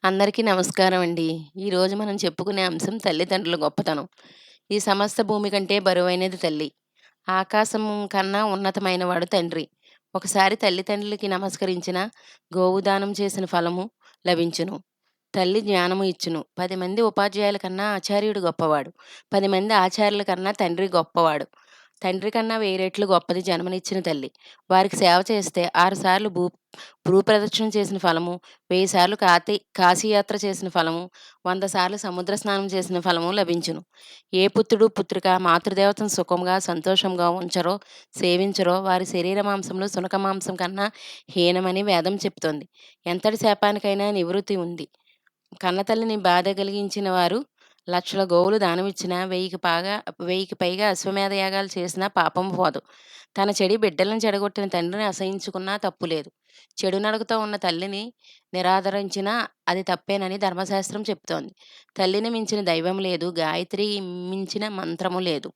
అందరికీ నమస్కారం అండి. ఈరోజు మనం చెప్పుకునే అంశం తల్లిదండ్రుల గొప్పతనం. ఈ సమస్త భూమి కంటే బరువైనది తల్లి. ఆకాశం కన్నా ఉన్నతమైన వాడు తండ్రి. ఒకసారి తల్లిదండ్రులకి నమస్కరించిన గోవు దానం చేసిన ఫలము లభించును. తల్లి జ్ఞానము ఇచ్చును. 10 మంది ఉపాధ్యాయుల కన్నా ఆచార్యుడు గొప్పవాడు. 10 మంది ఆచార్యుల కన్నా తండ్రి గొప్పవాడు. తండ్రి కన్నా వెయ్యి రెట్లు గొప్పది జన్మనిచ్చిన తల్లి. వారికి సేవ చేస్తే 6 సార్లు భూప్రదక్షిణ చేసిన ఫలము, 1000 సార్లు కాశీయాత్ర చేసిన ఫలము, 100 సార్లు సముద్ర స్నానం చేసిన ఫలము లభించును. ఏ పుత్రుడు, పుత్రిక మాతృదేవతను సుఖంగా, సంతోషంగా ఉంచరో, సేవించరో వారి శరీర మాంసంలో సునక మాంసం కన్నా హీనమని వేదం చెప్తోంది. ఎంతటి శాపానికైనా నివృత్తి ఉంది. కన్నతల్లిని బాధ కలిగించిన వారు లక్షల గోవులు దానమిచ్చినా, వెయ్యికి పైగా అశ్వమేధ యాగాలు చేసినా పాపం పోదు. తన చెడి బిడ్డలను చెడగొట్టిన తండ్రిని అసహించుకున్నా తప్పులేదు. చెడు నడకతో ఉన్న తల్లిని నిరాదరించినా అది తప్పేనని ధర్మశాస్త్రం చెప్తోంది. తల్లిని మించిన దైవం లేదు. గాయత్రి మించిన మంత్రము లేదు.